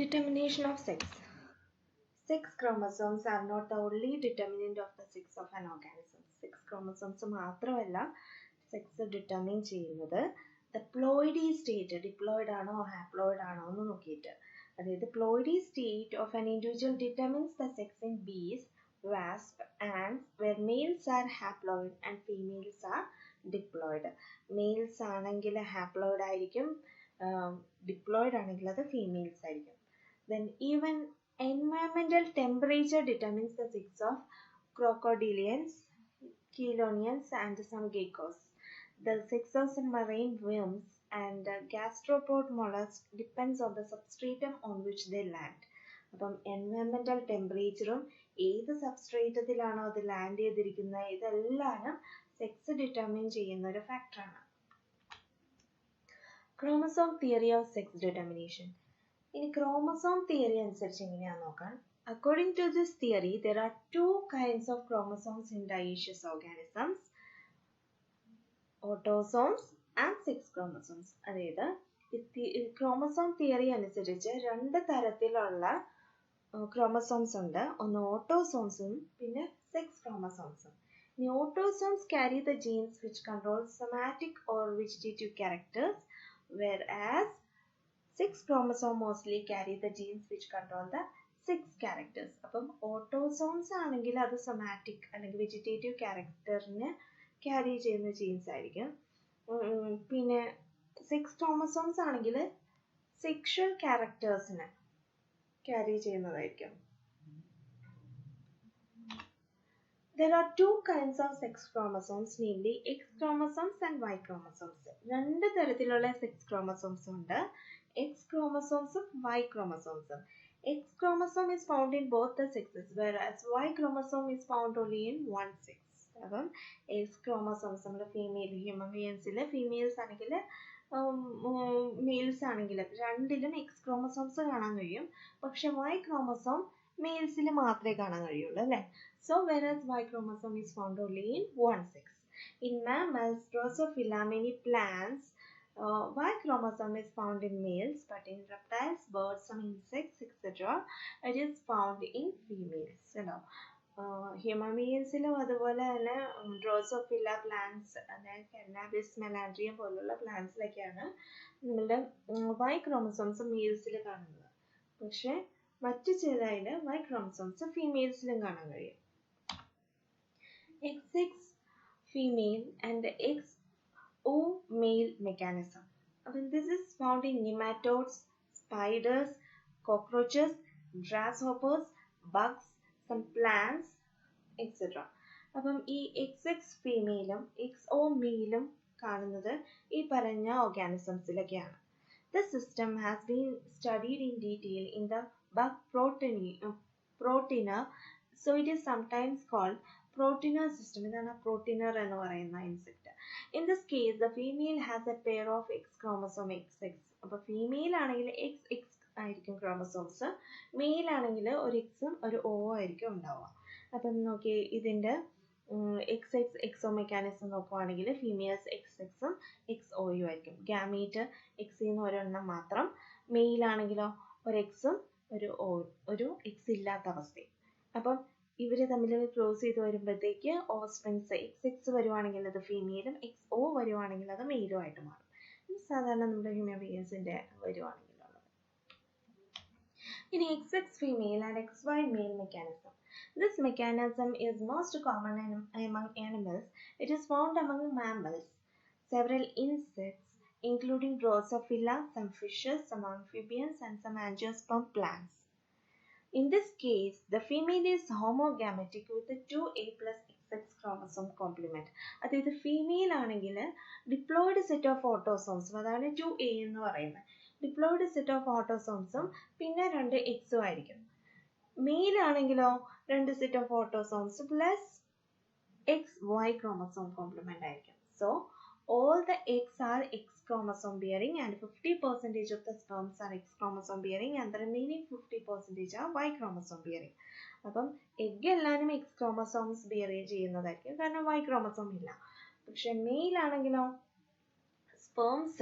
Determination of sex. Sex chromosomes are not the only determinant of the sex of an organism. Sex chromosomes മാത്രമല്ല sex determine ചെയ്യുന്നത് the ploidy state, diploid ആണോ haploid ആണോ എന്ന് നോക്കിയിട്ട്. അതായത് ploidy state of an individual determines the sex in bees, wasps, ants, where males are haploid and females are diploid. Males ആണെങ്കിൽ haploid ആയിരിക്കും, diploid ആണെങ്കിൽ അത് females ആയിരിക്കും. Then even environmental temperature determines the sex of crocodilians, chelonians, and some geckos. The sex of some marine worms and gastropod mollusks depends on the substratum on which they land. അപ്പം environmental ടെമ്പറേച്ചറും ഏത് സബ്സ്ട്രേറ്റത്തിലാണോ അത് land ചെയ്തിരിക്കുന്നത് ഇതെല്ലാം sex determine ചെയ്യുന്ന ഒരു ഫാക്ടറാണ്. Chromosome theory of sex determination. ഇനി chromosome theory അനുസരിച്ച് എങ്ങനെയാണെന്ന് നോക്കാം. According to this theory, there are two kinds of chromosomes in dioecious organisms, autosomes and sex chromosomes. അതായത് ക്രോമസോം തിയറി അനുസരിച്ച് രണ്ട് തരത്തിലുള്ള ക്രോമസോംസ് ഉണ്ട്. ഒന്ന് ഓട്ടോസോംസും പിന്നെ സെക്സ് ക്രോമസോംസും. ഇനി autosomes carry the genes which control somatic or vegetative characters, whereas sex chromosome mostly carry the genes which control the sex characters. അപ്പം autosomes ആണെങ്കിൽ അത് സൊമാറ്റിക് അല്ലെങ്കിൽ വെജിറ്റേറ്റീവ് ക്യാരക്ടറിനെ ക്യാരി ചെയ്യുന്ന ജീൻസ് ആയിരിക്കും. പിന്നെ സെക്സ് ക്രോമസോംസ് ആണെങ്കിൽ സെക്ഷൽ ക്യാരക്ടേഴ്സിനെ ക്യാരി ചെയ്യുന്നതായിരിക്കും. There are two kinds of sex chromosomes, namely X chromosomes and Y chromosomes. രണ്ട് തരത്തിലുള്ള സെക്സ് ക്രോമസോംസ് ഉണ്ട്, X chromosomes ഉം Y chromosomes ഉം. X chromosome is found in both the sexes, whereas Y chromosome is found only in one sex. അപ്പം X chromosomes നമ്മുടെ female human ബീയിങ്സിൽ females ആണെങ്കിൽ males ആണെങ്കിൽ രണ്ടിലും എക്സ് ക്രോമസോംസ് കാണാൻ കഴിയും. പക്ഷെ Y chromosome മെയിൽസിൽ മാത്രമേ കാണാൻ കഴിയുള്ളൂ അല്ലേ. So whereas Y chromosome is found only in one sex. In mammals, Drosophila, many plants, Y chromosome is found in males, but in reptiles, birds, some insects, etc., it is found in females. Human ബീയിങ്സിലും അതുപോലെ തന്നെ Drosophila plants, അതായത് കന്നാബിസ്, മെലാൻഡ്രിയം പോലുള്ള പ്ലാന്റ്സിലൊക്കെയാണ് നിങ്ങളുടെ Y chromosomes മെയിൽസിൽ കാണുന്നത്. പക്ഷെ മറ്റു ചിലതിൽ Y ക്രോമസോംസ് ഫീമെയിൽസിലും കാണാൻ കഴിയും. XX female and XO male mechanism. This is found in nematodes, spiders, cockroaches, grasshoppers, bugs, some plants, etc. അപ്പം ഈ XX ഫീമെയിലും XO മെയിലും കാണുന്നത് ഈ പറഞ്ഞ ഓർഗാനിസംസിലൊക്കെയാണ്. The system has been studied in detail in the bug protiner, so it is sometimes called protiner system. ഇതാണ് protiner എന്ന് പറയുന്ന insect. In this case, the female has a pair of X chromosome XX. അപ്പോൾ female ആണെങ്കിൽ XX ആയിരിക്കും chromosomes, mail ആണെങ്കിൽ ഒരു എക്സും ഒരു O ആയിരിക്കും ഉണ്ടാവുക. അപ്പം നോക്കി ഇതിൻ്റെ XX XO മെക്കാനിസം നോക്കുവാണെങ്കിൽ ഫീമെയിൽസ് XXും XOയും ആയിരിക്കും. ഗാമീറ്റ് എക്സിന്ന് ഒരെണ്ണം മാത്രം, മെയിൽ ആണെങ്കിലോ ഒരു എക്സും ഒരു എക്സ് ഇല്ലാത്ത അവസ്ഥയും. അപ്പം ഇവർ തമ്മിൽ ക്ലോസ് ചെയ്ത് വരുമ്പോഴത്തേക്ക് ഓസ്പ്രിങ്സ് XX വരുവാണെങ്കിൽ അത് ഫീമെയിലും XO വരുവാണെങ്കിൽ അത് മെയിലും ആയിട്ട് മാറും. സാധാരണ നമ്മുടെ ഹ്യൂമൻ ബീയിങ്സിൻ്റെ വരുവാണെങ്കിലുള്ളത്. ഇനി XX female and XY male mechanism. This mechanism is most common among animals. It is found among mammals, several insects, including Drosophila, some fishes, some amphibians, and some angiosperm plants. In this case, the female is homogametic with a 2A plus XX chromosome complement. അതായത് female ആണെങ്കിൽ diploid set of ഓട്ടോസോംസും, അതാണ് 2A എന്ന് പറയുന്നത്, diploid set of ഓട്ടോസോംസും പിന്നെ 2 എക്സും ആയിരിക്കും. Mail ആണെങ്കിലോ 2 set of autosomes plus XY chromosome complement ആയിരിക്കും. So all the eggs are X chromosome bearing and 50% of the sperms are X chromosome bearing and the remaining 50% are Y chromosome bearing. അപ്പം egg എല്ലാവരും X chromosomes bear ചെയ്യുന്നതായിരിക്കും, കാരണം Y chromosome ഇല്ല. പക്ഷെ mail ആണെങ്കിലോ sperms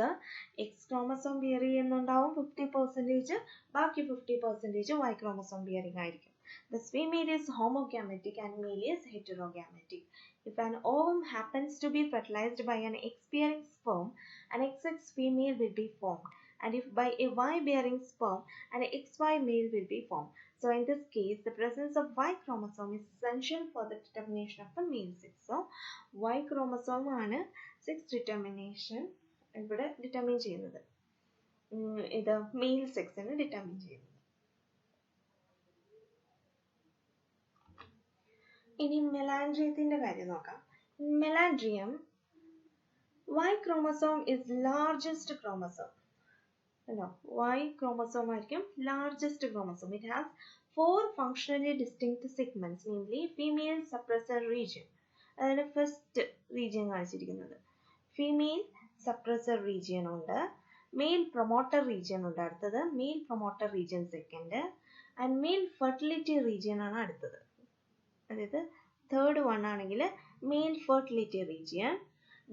X chromosome bearing ചെയ്യുന്നുണ്ടാവും 50%, ബാക്കി 50% Y chromosome bearing ആയിരിക്കും. Thus female is homogametic and male is heterogametic. If an ovum happens to be fertilized by an X-bearing sperm, an XX female will be formed. And if by a Y-bearing sperm, an XY male will be formed. So in this case, the presence of Y chromosome is essential for the determination of the male sex. So Y chromosome ആണ് sex determination ഇവിടെ determine ചെയ്യുന്നത്. ഇത് male sex നെ determine ചെയ്യുന്നത്. ഇനി മെലാൻഡ്രിയത്തിന്റെ കാര്യം നോക്കാം. മെലാൻഡ്രിയം Y chromosome is largest chromosome. No, Y chromosome ആയിരിക്കും largest chromosome. It has 4 functionally distinct segments, namely female suppressor region. അതാണ് first region കാണിച്ചിരിക്കുന്നത്. Female suppressor region ഉണ്ട്, male promoter region ഉണ്ട് അടുത്തത്, male promoter region second, and male fertility region ആണ് അടുത്തത്. അതായത് third one ആണെങ്കിൽ male fertility region,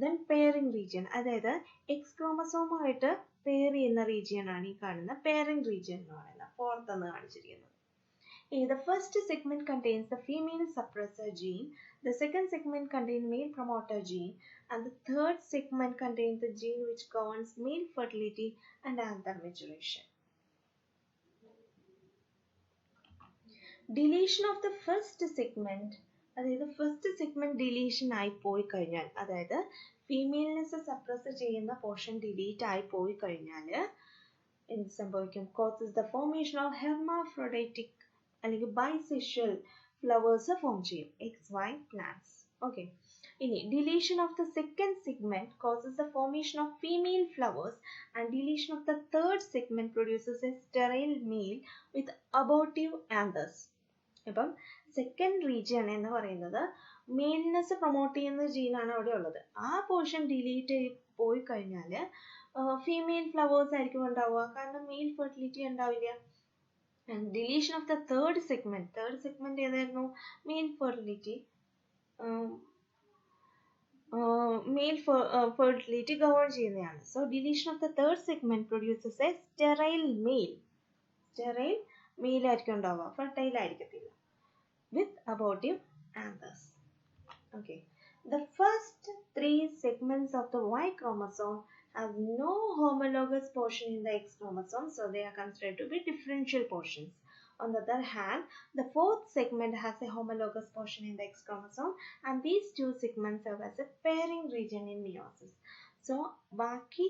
then pairing region, അതായത് X chromosome ആയിട്ട് pair ചെയ്യുന്ന region ആണ് ഈ കാണുന്ന pairing region എന്ന് പറയുന്നത്, fourth എന്ന് കാണിച്ചിരിക്കുന്നത്. The first segment contains the female suppressor gene, the second segment contains male promoter gene, and the third segment contains the gene which governs male fertility and anther maturation. Deletion of the first segment, അതായത് first segment deletion ആയി പോയി കഴിഞ്ഞാൽ, അതായത് femaleness suppress ചെയ്യുന്ന portion deletion ആയി പോയി കഴിഞ്ഞാൽ എന്ത് സംഭവിക്കും? Causes the formation of hermaphroditic അല്ലെങ്കിൽ ബൈസെക്ഷൽ ഫ്ലവേഴ്സ് ഫോം ചെയ്യും, XY പ്ലാന്റ്സ്. ഓക്കെ, ഇനി deletion of the second segment causes the formation of female flowers and deletion of the third segment produces a sterile male with abortive anthers. ഇപ്പം second region എന്ന് പറയുന്നത് മെയിൽനെസ് promote ചെയ്യുന്ന ജീനാണ് അവിടെ ഉള്ളത്. ആ portion delete പോയി കഴിഞ്ഞാൽ ഫീമെയിൽ ഫ്ലവേഴ്സ് ആയിരിക്കും ഉണ്ടാവുക, കാരണം മെയിൽ ഫെർട്ടിലിറ്റി ഉണ്ടാവില്ല. Deletion of the third segment ഏതായിരുന്നു? Male fertility, male fertility govern ചെയ്യുന്നതാണ്. So deletion of the third segment produces a sterile male ആയിരിക്കും ഉണ്ടാവുക, ഫെർട്ടൈൽ ആയിരിക്കത്തില്ല, with abortive anthers. Okay, the first 3 segments of the Y chromosome have no homologous portion in the X chromosome, so they are considered to be differential portions. On the other hand, the fourth segment has a homologous portion in the X chromosome, and these 2 segments serve as a pairing region in meiosis. So ബാക്കി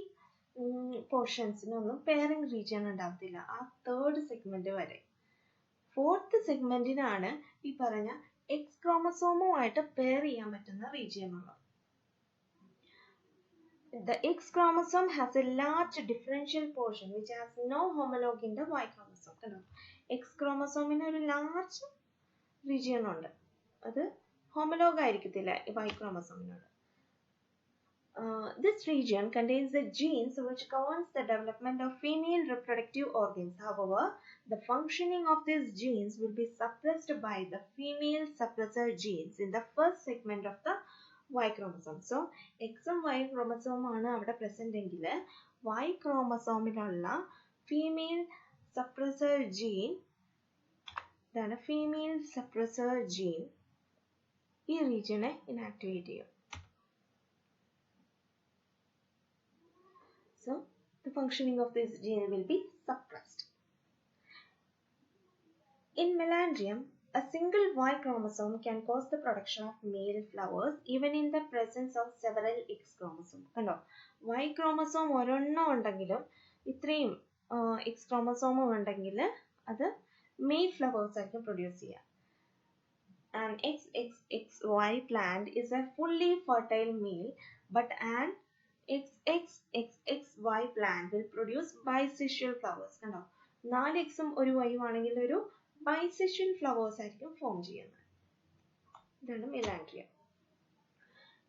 പോർഷൻസിനൊന്നും pairing region ഉണ്ടാവത്തില്ല ആ third segment വരെ. Fourth സെഗ്മെന്റിനാണ് ഈ പറഞ്ഞ X ക്രോമസോമുമായിട്ട് pair ചെയ്യാൻ പറ്റുന്ന region ഉള്ളത്. The X chromosome has a large differential portion which has no homologue in the Y chromosome. കണ്ടോ, എക്സ് ക്രോമസോമിന് ഒരു ലാർജ് റീജിയൻ ഉണ്ട്, അത് ഹോമലോഗ് ആയിരിക്കത്തില്ല Y ക്രോമസോമിനോട്. This region contains the genes which governs the development of female reproductive organs. However, the functioning of these genes will be suppressed by the female suppressor genes in the first segment of the Y chromosome. So, X and Y chromosome ആണ് അവിടെ present എങ്കിൽ Y chromosomeലുള്ള female suppressor gene, ഇതാണ് female suppressor gene, ഈ റീജിയനെ inactivate ചെയ്യും. So, the functioning of this gene will be suppressed. In melandrium, a single Y chromosome can cause the production of male flowers even in the presence of several X chromosomes. കണ്ടോ, Y chromosome ഒരെണ്ണം ഉണ്ടെങ്കിലും ഇത്രയും X chromosome ഉണ്ടെങ്കിൽ അത് mail flowers ആയിരിക്കും produce ചെയ്യുക. An XXXY plant is a fully fertile male, but an XXXXY plant will produce bisexual flowers. കണ്ടോ, 4 Xും ഒരു Yയും ആണെങ്കിൽ ഒരു ബൈസെക്ഷൽ ഫ്ലവേഴ്സ് ആയിരിക്കും ഫോം ചെയ്യുന്നത്. ഇതാണ് മെലാൻഡ്രിയം.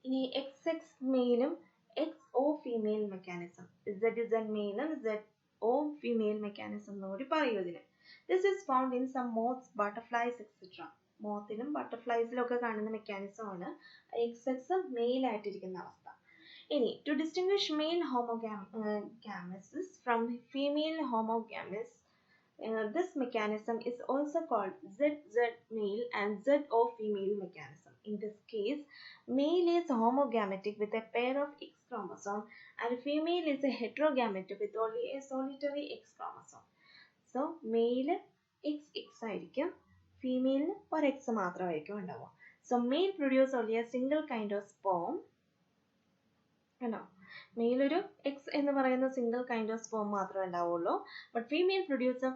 ഇനി XX മെയിലും XO ഫീമെയിൽ മെക്കാനിസം, ZZ മെയിലും ZO ഫീമെയിൽ മെക്കാനിസം എന്നുകൂടി പറയൂ ഇതിന്. This is found in some moths, butterflies, etc. മോത്തിലും ബട്ടർഫ്ലൈസിലും ഒക്കെ കാണുന്ന മെക്കാനിസം ആണ് XX മെയിൽ ആയിട്ടിരിക്കുന്ന അവസ്ഥ. To distinguish male homogamesis from female homogamesis, this mechanism is also called ZZ male and ZO female mechanism. In this case, male is homogametic with a pair of X chromosome and female is a heterogametic with only a solitary X chromosome. So, male XX ആയിരിക്കും, female ഒരു X മാത്രമായിരിക്കും ഉണ്ടാവുക. So, male produce only a single kind of sperm. Male ഒരു X എന്ന് പറയുന്ന single kind of sperm മാത്രമേ ഉണ്ടാവുള്ളൂ. But female produce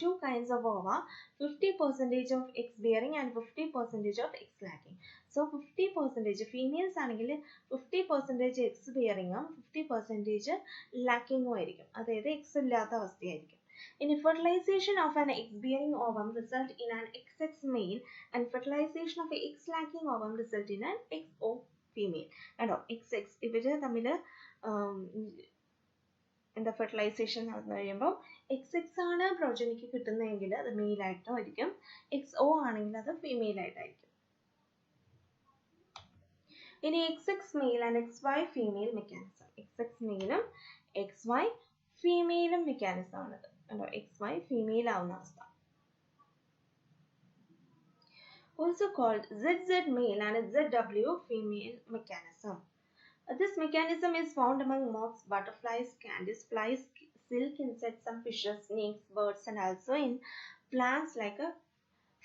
two kinds of ova, 50% of X bearing and 50% of X lacking. So 50% females ആണെങ്കിൽ 50% X bearing 50% lacking ആയിരിക്കും, അതായത് X ഇല്ലാത്ത അവസ്ഥയായിരിക്കും. Fertilization of an X bearing ovum result in an XX male and fertilization of a X lacking ovum result in an XO female. And XX ഇവര് തമ്മിൽ എന്താ fertilisation നടന്നു കഴിയുമ്പോൾ XX ആണ് പ്രൊജനിക്ക് കിട്ടുന്നതെങ്കിൽ അത് മെയിൽ ആയിട്ടായിരിക്കും, XO ആണെങ്കിൽ അത് ഫീമെയിൽ ആയിട്ടായിരിക്കും. ഇനി XX male and XY female mechanism. XX മെയിലും XY ഫീമെയിലും മെക്കാനിസം ആണത്. XY ഫീമെയിൽ ആവുന്ന അവസ്ഥ. Also called ZZ male and ZW female mechanism. This mechanism is found among moths, butterflies, candies, flies, silk insects, some fishes, snakes, birds, and also in plants like a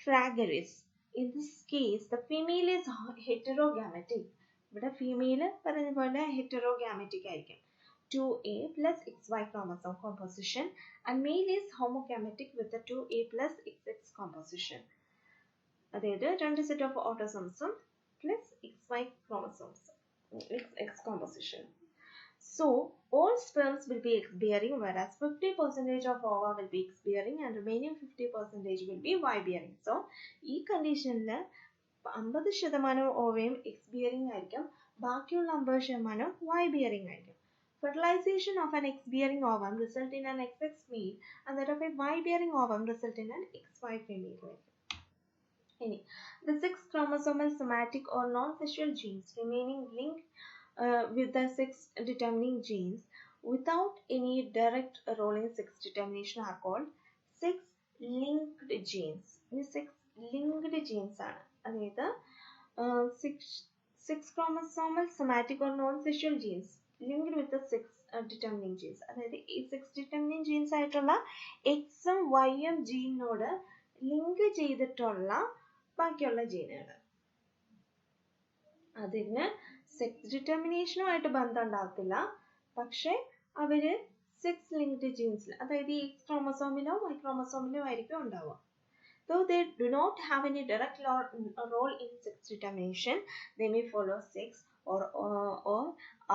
fragaries. In this case, the female is heterogametic. But a female heterogametic ആയിരിക്കും. 2A plus XY chromosome composition, and male is homogametic with the 2A plus XX composition. അതായത് രണ്ട് set of ഓട്ടോസോംസും plus XY chromosomes, XX composition. So all sperms will be X bearing, whereas 50% of ova will be X bearing and remaining 50% will be Y bearing. So ഈ കണ്ടീഷനിൽ 50% ഓവയും X bearing ആയിരിക്കും, ബാക്കിയുള്ള 50% Y bearing ആയിരിക്കും. Fertilization of an X bearing ovum result in an XX male and that of a Y bearing ovum result in an XY female. The 6 chromosomal somatic or non-sexual genes remaining linked with the sex determining genes without any direct role in sex determination are called 6 linked genes. These 6 linked genes are അതായത് 6 chromosomal somatic or non-sexual genes linked with the sex determining genes. അതായത് ഈ 6 determining genes ആയിട്ടുള്ള Xഉം Yഉം ജീനോട് link ചെയ്തിട്ടുള്ള ബാക്കിയുള്ള ജീനുകൾ. അതിന് sex ഡിറ്റർമിനേഷനുമായിട്ട് ബന്ധം ഉണ്ടാകത്തില്ല, പക്ഷെ അവര് 6 ലിങ്ക്ഡ് ജീൻസിൽ, അതായത് ഈ X ക്രോമസോമിലോ Y ക്രോമസോമിലോ ആയിരിക്കും ഉണ്ടാവുക. Though they do not have any direct role in sex determination, they may follow sex or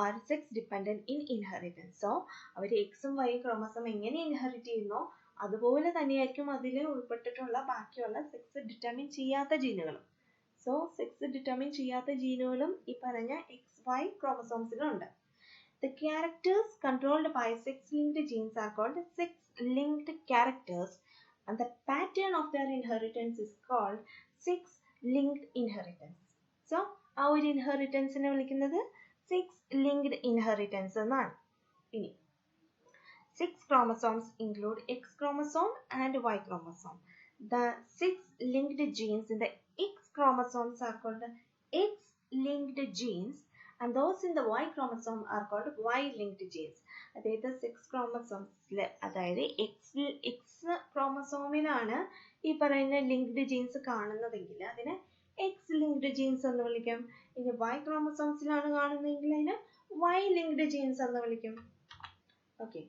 are sex dependent in inheritance. So അവർ Xഉം Y ക്രോമസോം എങ്ങനെ ഇൻഹെറിറ്റ് ചെയ്യുന്നോ അതുപോലെ തന്നെയായിരിക്കും അതിൽ ഉൾപ്പെട്ടിട്ടുള്ള ബാക്കിയുള്ള സെക്സ് ഡിറ്റർമിൻ ചെയ്യാത്ത ജീനുകളും. സോ സെക്സ് ഡിറ്റർമിൻ ചെയ്യാത്ത ജീനുകളും ഈ പറഞ്ഞ XY ക്രോമസോംസിലുണ്ട്. The characters controlled by sex-linked genes are called sex-linked characters, and the pattern of their inheritance is called sex-linked inheritance. So ആ ഒരു ഇൻഹെറിറ്റൻസിനെ വിളിക്കുന്നത് sex-linked inheritance എന്നാണ്. ഇനി 6 chromosomes include X chromosome and Y chromosome. The 6 linked genes in the X chromosomes are called X-linked genes, and those in the Y chromosome are called Y-linked genes. അതായത് 6 chromosomes അതായത് X ക്രോമസോമിലാണ് ഈ പറയുന്ന linked jeans കാണുന്നതെങ്കിൽ അതിനെ X-linked genes എന്ന് വിളിക്കും. ഇനി Y ക്രോമസോംസിലാണ് കാണുന്നതെങ്കിൽ അതിനെ Y-linked genes എന്ന് വിളിക്കും. Okay.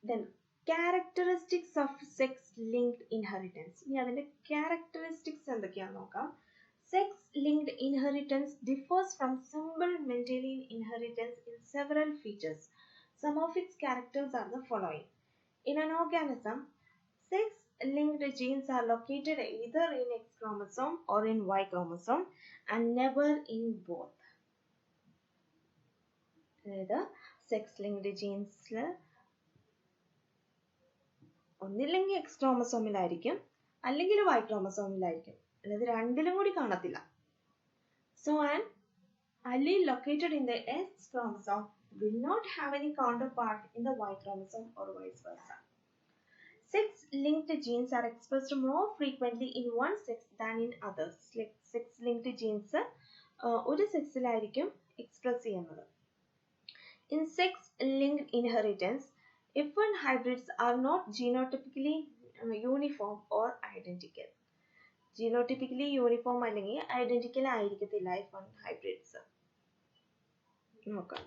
Then characteristics of sex-linked inheritance. ഇനി അതിന്റെ characteristics എന്തൊക്കെയാണെന്ന് നോക്കാം. Sex-linked inheritance differs from simple Mendelian inheritance in several features. Some of its characters are the following. In an organism, sex-linked genes are located either in X chromosome or in Y chromosome and never in both. അതായത് sex-linked genes ഒന്നില്ലെങ്കിൽ X ക്രോമസോമിലായിരിക്കും അല്ലെങ്കിൽ Y ക്രോമസോമിലായിരിക്കും, അല്ലാതെ രണ്ടിലും കൂടി കാണത്തില്ല. So an allele located in the X chromosome will not have any counterpart in the Y chromosome or vice versa. Sex-linked genes are expressed more frequently in one sex than in others. Like sex-linked genes ഒരു സെക്സിലായിരിക്കും express ചെയ്യുന്നത്. In sex-linked inheritance, F1 hybrids are not genotypically uniform or identical. Genotypically uniform അല്ലെങ്കിൽ identical ആയിരിക്കത്തില്ല F1 hybrids. നോക്കാം.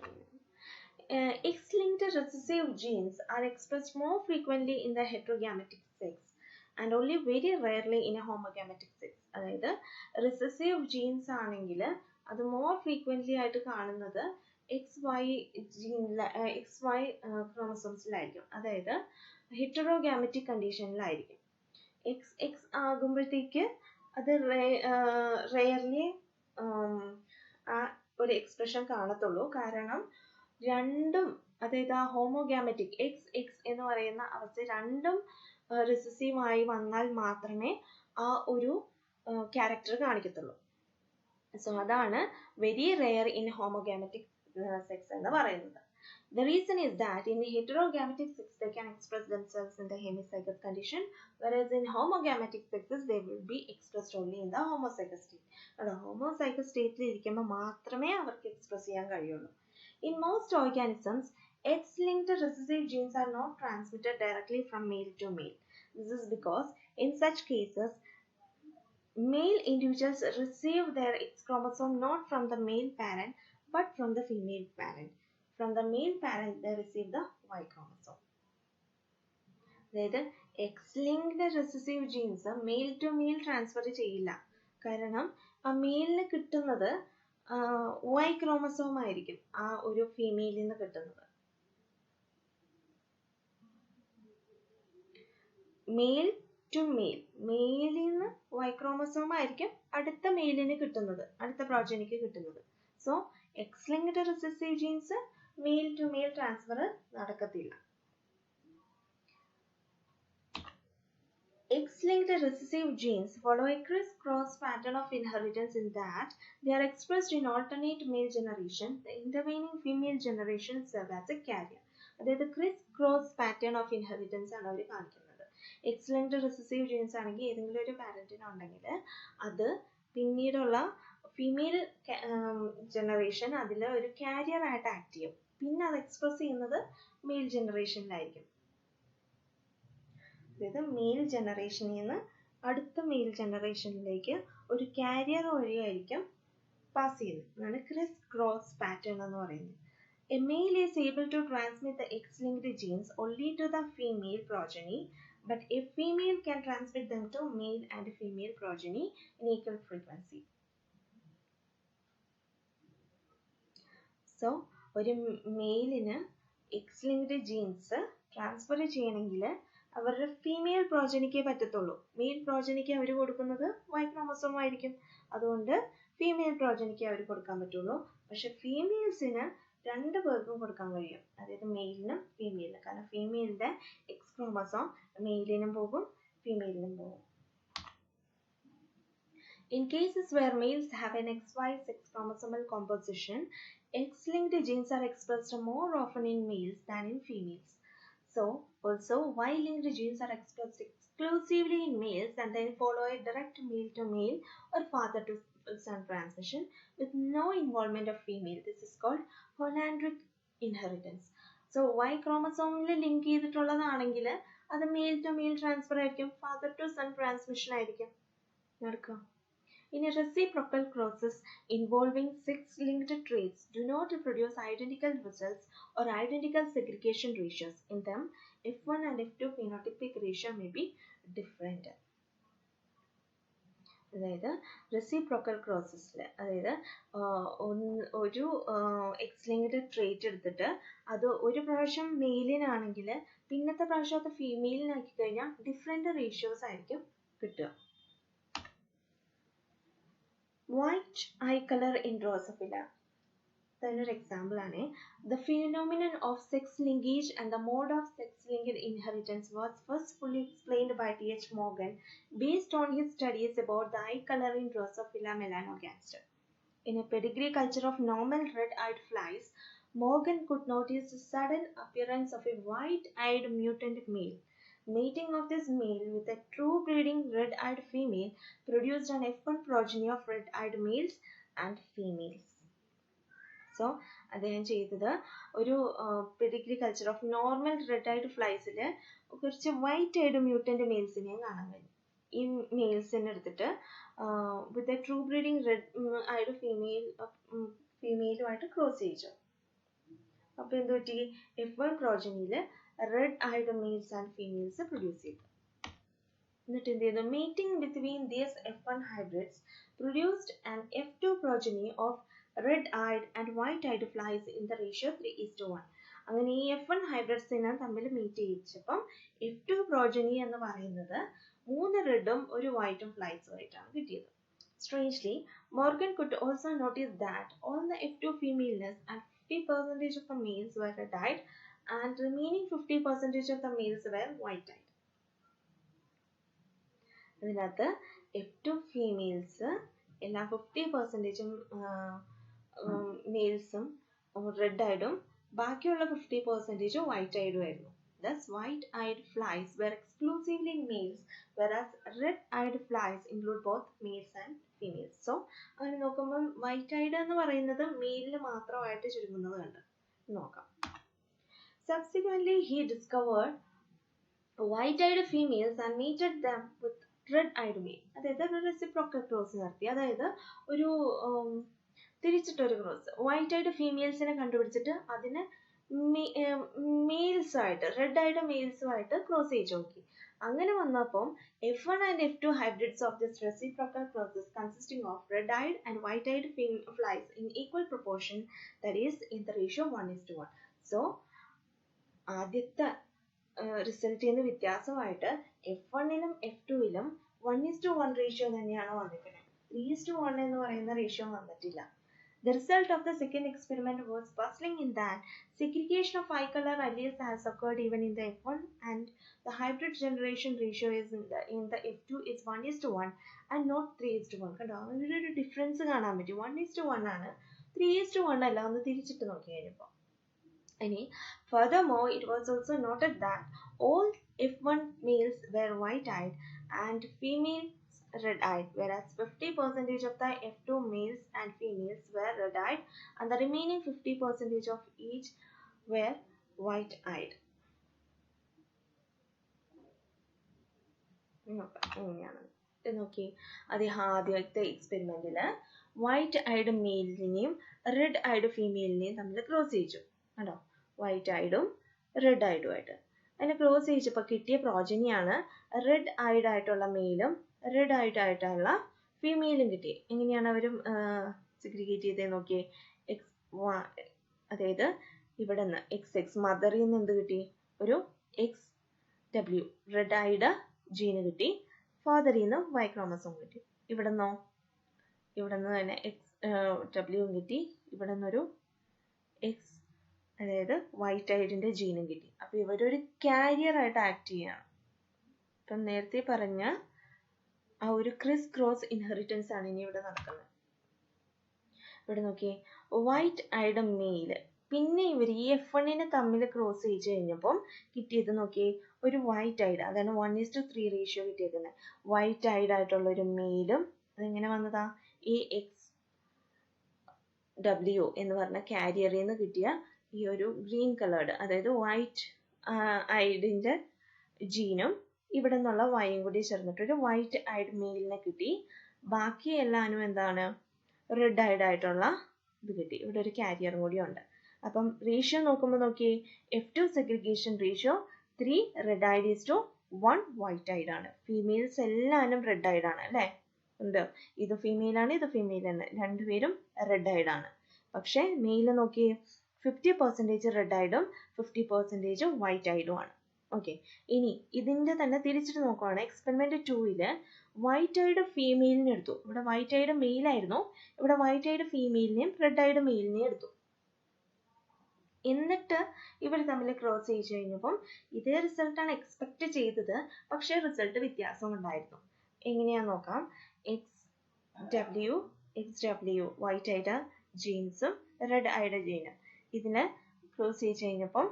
X-linked recessive genes are expressed more frequently in the heterogametic sex and only very rarely in a homogamic sex. അതായത് recessive genes ആണെങ്കിൽ അത് more frequently ആയിട്ട് കാണുന്നത് XY chromosomes അതായത് heterogametic കണ്ടീഷനിലായിരിക്കും. XX ആകുമ്പോഴത്തേക്ക് അത് rarely ആ ഒരു എക്സ്പ്രഷൻ കാണത്തുള്ളൂ. കാരണം രണ്ടും, അതായത് ആ ഹോമോഗാമറ്റിക് XX എന്ന് പറയുന്ന അവസ്ഥ രണ്ടും റിസസീവ് ആയി വന്നാൽ മാത്രമേ ആ ഒരു ക്യാരക്ടർ കാണിക്കത്തുള്ളൂ. സോ അതാണ് വെരി റെയർ ഇൻ ഹോമോഗാമറ്റിക് സെക്സ് എന്ന് പറയുന്നത്. The reason is that in heterogametic sex they can express themselves in the hemizygous condition, whereas in homogametic sexes they will be expressed only in the homozygous state. Homozygous state ഇരിക്കുമ്പോൾ മാത്രമേ അവർക്ക് express ചെയ്യാൻ കഴിയുള്ളൂ. In most organisms, X-linked recessive genes are not transmitted directly from male to male. This is because in such cases, male individuals receive their X chromosome not from the male parent but from the female parent. From the male parent, they receive the Y chromosome. അതായത് X-linked recessive genes male to male transfer ചെയ്യില്ല. കാരണം ആ മെയിലിന് കിട്ടുന്നത് Y chromosome ആയിരിക്കും ആ ഒരു ഫീമെയിലിൽ നിന്ന് കിട്ടുന്നത്. മെയിൽ ടു മെയിൽ, മെയിലിൽ നിന്ന് Y chromosome ആയിരിക്കും അടുത്ത മെയിലിന് കിട്ടുന്നത്, അടുത്ത പ്രോജനിക്ക് കിട്ടുന്നത്. So X-linked recessive genes male to male transfer നടക്കത്തില്ല. X-linked recessive genes follow a criss-cross pattern of inheritance in that they are expressed in alternate male generation. The intervening female generation serve as a carrier. അതായത് criss-cross pattern of inheritance ആണ് അവർ കാണിക്കുന്നത്. X-linked recessive genes ആണെങ്കിൽ ഏതെങ്കിലും ഒരു പാരന്റിനുണ്ടെങ്കിൽ അത് പിന്നീടുള്ള female generation അതിൽ ഒരു കാരിയർ ആയിട്ട് ആക്ട് ചെയ്യും. പിന്നെ അത് എക്സ്പ്രസ് ചെയ്യുന്നത് മെയിൽ ജനറേഷനിലായിരിക്കും. അതായത് മെയിൽ ജനറേഷനിൽ നിന്ന് അടുത്ത മെയിൽ ജനറേഷനിലേക്ക് ഒരു കാരിയർ വഴിയായിരിക്കും പാസ് ചെയ്യുന്നത്. അതാണ് ക്രിസ് ക്രോസ് പാറ്റേൺ എന്ന് പറയുന്നത്. A male is able to transmit the X-linked genes only to the female progeny, but a female can transmit them to male and female progeny in equal frequency. So ഒരു മെയിലിന് X-linked jeans transfer ചെയ്യണമെങ്കിൽ അവരുടെ female പ്രോജനിക്കേ പറ്റത്തുള്ളൂ. Mail പ്രോജനിക്ക് അവർ കൊടുക്കുന്നത് Y chromosome ആയിരിക്കും. അതുകൊണ്ട് female പ്രോജനിക്ക് അവർ കൊടുക്കാൻ പറ്റുള്ളൂ. പക്ഷെ ഫീമെയിൽസിന് രണ്ട് പേർക്കും കൊടുക്കാൻ കഴിയും, അതായത് മെയിലിനും ഫീമെയിലിനും. കാരണം ഫീമെയിലിന്റെ X ക്രോമസോം മെയിലിനും പോകും ഫീമെയിലിനും പോകും. In cases where males have an XY sex chromosomal composition, X-linked genes are expressed more often in males than in females. So, also Y-linked genes are expressed exclusively in males and then follow a direct male-to-male or father-to-son transmission with no involvement of female. This is called Hollandric inheritance. So, Y chromosome link ചെയ്തിട്ടുള്ളതാണെങ്കിൽ അത് male-to-male transfer ആയിരിക്കും, father-to-son transmission ആയിരിക്കും നടക്കുക. In a reciprocal process involving sex-linked traits do not produce identical results or identical segregation ratios. In them, F1 and F2 phenotypic ratio may be different. അതായത് reciprocal പ്രോസസ്സിൽ, അതായത് ഒരു X-linked trait എടുത്തിട്ട് അത് ഒരു പ്രാവശ്യം മെയിലിനാണെങ്കിൽ പിന്നത്തെ പ്രാവശ്യം അത് ഫീമെയിലിനാക്കി കഴിഞ്ഞാൽ ഡിഫറെൻറ്റ് റേഷ്യോസ് ആയിരിക്കും കിട്ടുക. White eye color in Drosophila. Another example ആണ്. The phenomenon of sex linkage and the mode of sex-linked inheritance was first fully explained by T.H. Morgan based on his studies about the eye color in Drosophila melanogaster. In a pedigree culture of normal red-eyed flies, Morgan could notice the sudden appearance of a white-eyed mutant male. Mating of this male with a true breeding red-eyed female produced an F1 progeny of red-eyed males and females. So, അദ്ദേഹം ചെയ്തത് ഒരു pedigree culture of normal red eyed ഫ്ലൈസിൽ കുറച്ച് white eyed mutant മെയിൽസിനെയും കാണാൻ കഴിയും. ഈ മെയിൽസിനെ എടുത്തിട്ട് with a true breeding red eyed ഫീമെയിലുമായിട്ട് ക്രോസ് ചെയ്യിച്ചു. അപ്പോൾ എന്ത് പറ്റി? F1 പ്രോജനിയിൽ red-eyed males and females പ്രൊഡ്യൂസ് ചെയ്തു. എന്നിട്ട് എന്ത് ചെയ്തു? Mating between these F1 hybrids produced an F2 progeny of red-eyed and white-eyed flies in the ratio 3:1. അങ്ങനെ ഈ F1 hybridsനെ തമ്മിൽ മീറ്റ് ചെയ്യിച്ചപ്പം F2 progeny എന്ന് പറയുന്നത് 3 റെഡും ഒരു വൈറ്റും ഫ്ലൈസുമായിട്ടാണ് കിട്ടിയത്. Strangely, Morgan could also notice that all the F2 females and 50% of the males were red-eyed and remaining 50% of the males were white-eyed. അതിനകത്ത് F2 ഫീമെയിൽസ് എല്ലാ 50%ഉം മെയിൽസും റെഡ്-ഐഡും ബാക്കിയുള്ള 50% വൈറ്റ്-ഐഡും ആയിരുന്നു. Thus, white-eyed flies were exclusively males, whereas red-eyed flies include both males and females. So, അങ്ങനെ നോക്കുമ്പോൾ white-eyed എന്ന് പറയുന്നത് മെയിലിന് മാത്രമായിട്ട് ചുരുങ്ങുന്നത് കണ്ട് നോക്കാം. Subsequently, he discovered white-eyed females and mated them with red-eyed male. അതായത് ഒരു റെസിപ്രോക്കൽ ക്രോസ് നടത്തി. അതായത് ഒരു തിരിച്ചിട്ടൊരു ക്രോസ്. വൈറ്റ്-ഐഡ് ഫീമെയിൽസിനെ കണ്ടുപിടിച്ചിട്ട് അതിനെ മെയിൽസുമായിട്ട് red-eyed മെയിൽസുമായിട്ട് ക്രോസ് ചെയ്ത് നോക്കി. അങ്ങനെ വന്നപ്പം F1 and F2 hybrids of this reciprocal process consisting of red-eyed and white-eyed flies in equal proportion, that is in the ratio 1:1. So, ആദ്യത്തെ റിസൾട്ടിൽ നിന്ന് വ്യത്യാസമായിട്ട് F1ലും F2ലും 1:1 റേഷ്യോ തന്നെയാണ് വന്നിരിക്കുന്നത്. 3:1 എന്ന് പറയുന്ന റേഷ്യോ വന്നിട്ടില്ല. The result of the second experiment was puzzling in that segregation of eye-color alleles has occurred even in the F1, and the hybrid generation ratio is in the F2 is 1:1 and not 3:1. കണ്ടോ? അതിലൊരു difference കാണാൻ പറ്റും. 1:1 ആണ്, 3:1 അല്ല. ഒന്ന് തിരിച്ചിട്ട് നോക്കി കഴിഞ്ഞപ്പോൾ. Furthermore, it was also noted that all F1 males were white-eyed and females red-eyed, whereas 50% of the F2 males and females were red-eyed and the remaining 50% of each were white-eyed. നോക്കി ആദ്യത്തെ എക്സ്പെരിമെന്റിൽ വൈറ്റ്-ഐഡ് മെയിലിനെയും റെഡ്-ഐഡ് ഫീമെയിലിനെയും തമ്മിൽ ക്രോസ് ചെയ്യിച്ചു. കണ്ടോ? വൈറ്റ്-ഐഡും റെഡ്-ഐഡും ആയിട്ട് അതിനെ cross ചെയ്യിച്ചപ്പോൾ കിട്ടിയ പ്രോജനിയാണ് red-eyed ആയിട്ടുള്ള മെയിലും red-eyed ആയിട്ടുള്ള ഫീമെയിലും കിട്ടി. എങ്ങനെയാണ് അവരും സെഗ്രിഗേറ്റ് ചെയ്തേ നോക്കിയേ. അതായത് ഇവിടെ നിന്ന് XX മദറിൽ നിന്ന് എന്ത് കിട്ടി? ഒരു XW red-eyed ജീന് കിട്ടി. ഫാദറിൽ നിന്ന് Y ക്രോമസോം കിട്ടി. ഇവിടെ നിന്ന് തന്നെ XW കിട്ടി. ഇവിടെ നിന്നൊരു X അതായത് വൈറ്റ്-ഐഡിന്റെ ജീനും കിട്ടി. അപ്പോൾ ഇവരൊരു കാരിയർ ആയിട്ട് ആക്ട് ചെയ്യാണ്. ഇപ്പം നേരത്തെ പറഞ്ഞ ആ ഒരു ക്രിസ് ക്രോസ് ഇൻഹെറിറ്റൻസ് ആണ് ഇനി ഇവിടെ നടക്കുന്നത്. ഇവിടെ നോക്കിയേ, വൈറ്റ്-ഐഡ് മെയില് പിന്നെ ഇവർ ഈ F1നെ തമ്മിൽ ക്രോസ് ചെയ്ത് കഴിഞ്ഞപ്പം കിട്ടിയത് നോക്കിയേ, ഒരു വൈറ്റ്-ഐഡ്, അതാണ് 1:3 റേഷ്യോ കിട്ടിയേക്കുന്നത്. വൈറ്റ്-ഐഡ് ആയിട്ടുള്ള ഒരു മെയിലും അതെങ്ങനെ വന്നതാ? ഈ XW എന്ന് പറഞ്ഞ കാരിയറിൽ നിന്ന് കിട്ടിയ ഈ ഒരു ഗ്രീൻ കളേർഡ്, അതായത് വൈറ്റ്-ഐഡിന്റെ ജീനും ഇവിടെ നിന്നുള്ള വൈയും കൂടി ചേർന്നിട്ട് ഒരു വൈറ്റ്-ഐഡ് മെയിലിനെ കിട്ടി. ബാക്കി എല്ലാവരും എന്താണ്? red-eyed ആയിട്ടുള്ള ഇത് കിട്ടി. ഇവിടെ ഒരു കാരിയറും കൂടി ഉണ്ട്. അപ്പം റേഷ്യോ നോക്കുമ്പോൾ നോക്കിയേ, F2 segregation ratio 3 red-eyed is to 1 white-eyed ആണ്. ഫീമെയിൽസ് എല്ലാവരും red-eyed ആണ് അല്ലേ? ഉണ്ട്. ഇത് ഫീമെയിൽ ആണ്, ഇത് ഫീമെയിൽ ആണ്, രണ്ടുപേരും red-eyed ആണ്. പക്ഷെ മെയിൽ നോക്കിയേ, 50% red-eyedും 50% white-eyedും ആണ്. ഓക്കെ, ഇനി ഇതിന്റെ തന്നെ തിരിച്ചിട്ട് നോക്കുവാണ്. എക്സ്പെരിമെന്റ് 2ല് വൈറ്റ്-ഐഡ് ഫീമെയിലിനെ എടുത്തു. ഇവിടെ വൈറ്റ്-ഐഡ് മെയിൽ ആയിരുന്നു, ഇവിടെ വൈറ്റ്-ഐഡ് ഫീമെയിലിനെയും red-eyed മെയിലിനെയും എടുത്തു. എന്നിട്ട് ഇവർ തമ്മിൽ ക്രോസ് ചെയ്ത് കഴിഞ്ഞപ്പം ഇതേ റിസൾട്ടാണ് എക്സ്പെക്ട് ചെയ്തത്, പക്ഷേ റിസൾട്ട് വ്യത്യാസം ഉണ്ടായിരുന്നു. എങ്ങനെയാന്ന് നോക്കാം. XW XW വൈറ്റ് ആയിട്ട് ജീൻസും റെഡ് ആയിട്ട് ജീനും. ഇതിനെ ക്ലോസ് ചെയ്ത് കഴിഞ്ഞപ്പം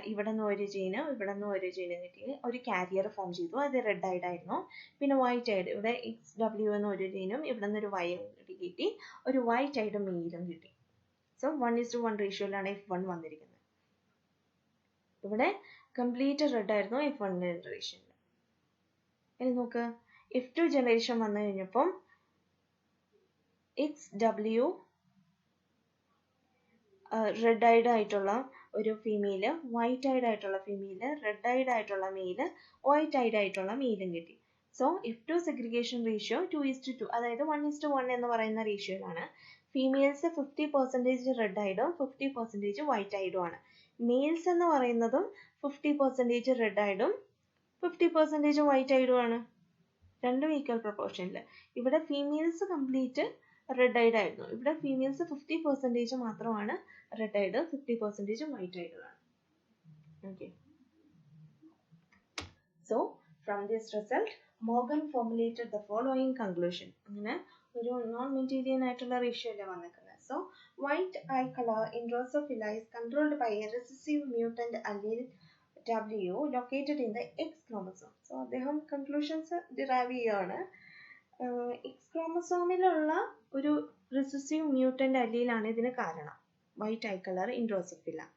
ഇവിടെ നിന്ന് ഒരു ജീനും ഇവിടെ നിന്ന് ഒരു ജീനും കിട്ടി. ഒരു കാരിയർ ഫോം ചെയ്തു. അത് റെഡ് ആയിട്ടായിരുന്നു. പിന്നെ വൈറ്റ് ആയിട്ട് ഇവിടെ XW എന്ന ഒരു ജീനും ഇവിടെ നിന്ന് ഒരു വൈ കിട്ടി. ഒരു വൈറ്റ് ആയിട്ട് മെയിലും കിട്ടി. സോ 1:1 റേഷ്യോയിലാണ് F1 വന്നിരിക്കുന്നത്. ഇവിടെ കംപ്ലീറ്റ് റെഡ് ആയിരുന്നു F1 ജനറേഷനിൽ. ഇനി നോക്ക്, F2 ജനറേഷൻ വന്നു കഴിഞ്ഞപ്പം XW റെഡ് ഐഡ് ആയിട്ടുള്ള ഒരു ഫീമെയില്, വൈറ്റ് ഐഡ് ആയിട്ടുള്ള ഫീമെയില്, റെഡ് ഐഡ് ആയിട്ടുള്ള മെയില്, വൈറ്റ് ഐഡ് ആയിട്ടുള്ള മെയിലും കിട്ടി. സോ F2 സെഗ്രിഗേഷൻ റേഷ്യോ 2:2, അതായത് 1:1 എന്ന് പറയുന്ന റേഷ്യോയിലാണ്. ഫീമെയിൽസ് 50% റെഡ് ഐഡും 50% വൈറ്റ് ഐഡും ആണ്. മെയിൽസ് എന്ന് പറയുന്നതും 50% റെഡ് ഐഡും 50% വൈറ്റ് ഐഡും ആണ്. രണ്ടും ഈക്വൽ പ്രൊപ്പോർഷനിൽ. ഇവിടെ ഫീമെയിൽസ് കംപ്ലീറ്റ് റെഡ് ഐഡ് ആയിരുന്നു. ഇവിടെ ഫീമെയിൽസ് 50% മാത്രമാണ് റെഡ് ഐഡ്, 50% വൈറ്റ് ഐഡ് ആണ്. Okay. So from this result, Morgan formulated the following conclusion. അങ്ങനെ ഒരു നോൺ മെറ്റീരിയൽ ആയിട്ടുള്ള റേഷ്യോ അല്ലേ വന്നിരിക്കുന്നത്. So white eye color in Drosophila is controlled by a recessive mutant allele W located in the X chromosome. So അദ്ദേഹം conclusions derive ചെയ്യാണ്. X ക്രോമസോമിലുള്ള ഒരു recessive mutant allele ആണ് ഇതിന് കാരണം. White eye color in Drosophila.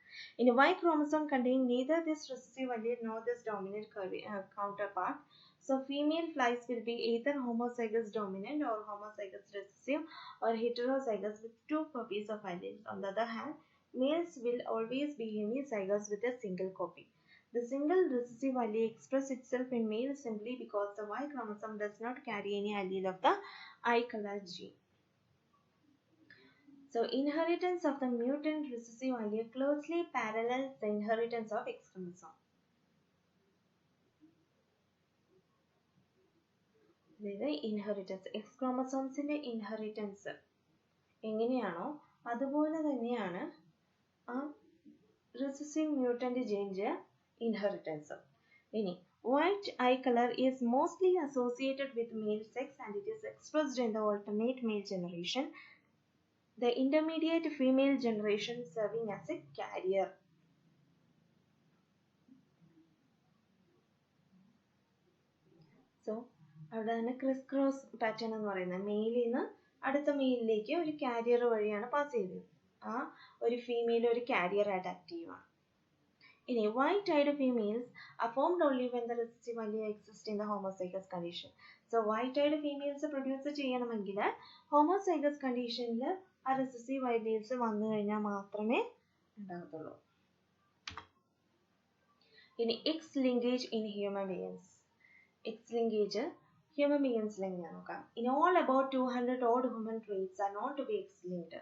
In a Y chromosome contain neither this recessive allele nor this dominant counterpart. So female flies will be either homozygous dominant or homozygous recessive or heterozygous with 2 copies of alleles. On the other hand, males will always be hemizygous with a single copy. The single recessive allele expresses itself in males simply because the Y chromosome does not carry any allele of the eye color gene. So inheritance of the mutant recessive allele closely parallels the inheritance of X chromosome. Inheritance, X ക്രോമസോംസിന്റെ inheritance എങ്ങനെയാണോ അതുപോലെ തന്നെയാണ് ആ recessive mutant ജീനിന്റെ inheritance. ഇനി white eye colour is mostly associated with male sex and it is expressed in the alternate male generation, the intermediate female generation serving as a carrier. So അവിടെയാണ് Chris cross pattern എന്ന് പറയുന്നത്. മെയിലിൽ നിന്ന് അടുത്ത മെയിലിലേക്ക് ഒരു carrier വഴിയാണ് pass ചെയ്തത്. ആ ഒരു ഫീമെയിൽ ഒരു കാരിയർ ആയിട്ട് ആക്ട് ചെയ്യുവാണ്. ഇനി white eyed females are formed only when the recessive allele exists in the homozygous condition. So white eyed females produce ചെയ്യണമെങ്കിൽ homozygous കണ്ടീഷനിൽ ആ recessive alleles വന്നു കഴിഞ്ഞാൽ മാത്രമേ ഉണ്ടാകത്തുള്ളൂ. ഇനി X linkage in human beings. X linkage human beings എങ്ങനെയാ നോക്കാം. In all about 200 odd human traits are known to be X-linked.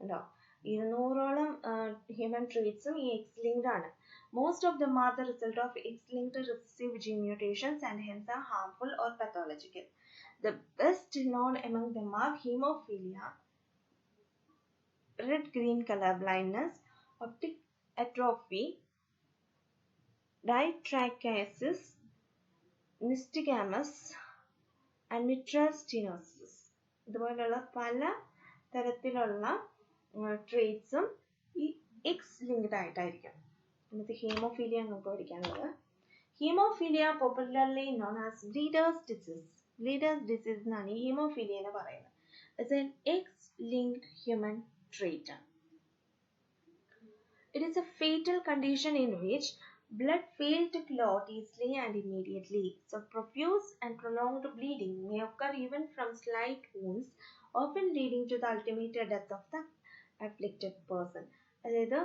ഉണ്ടോ? 200ഓളം ഹ്യൂമൻ ട്രേറ്റ്സും ഈ X-linked ആണ്. Most of them are the result of X-linked recessive gene mutations and hence are harmful or pathological. The best known among them are hemophilia, red-green color blindness, optic atrophy, ditrichiasis, nystagmus, and mitral stenosis. ഇതുപോലുള്ള പല തരത്തിലുള്ള ട്രേറ്റ്സും ഈ X linked ആയിട്ടായിരിക്കും. എന്നിട്ട് haemophilia നമുക്ക് പഠിക്കാനുള്ളത്. Haemophilia popularly known as bleeders disease. Bleeders disease എന്നാണ് ഈ ഹീമോഫീലിയനെ പറയുന്നത്. It's an X linked human trait. It is a fatal condition in which blood fails to clot easily and immediately. So profuse and prolonged bleeding may occur even from slight wounds, often leading to the ultimate death of the afflicted person. അതായത്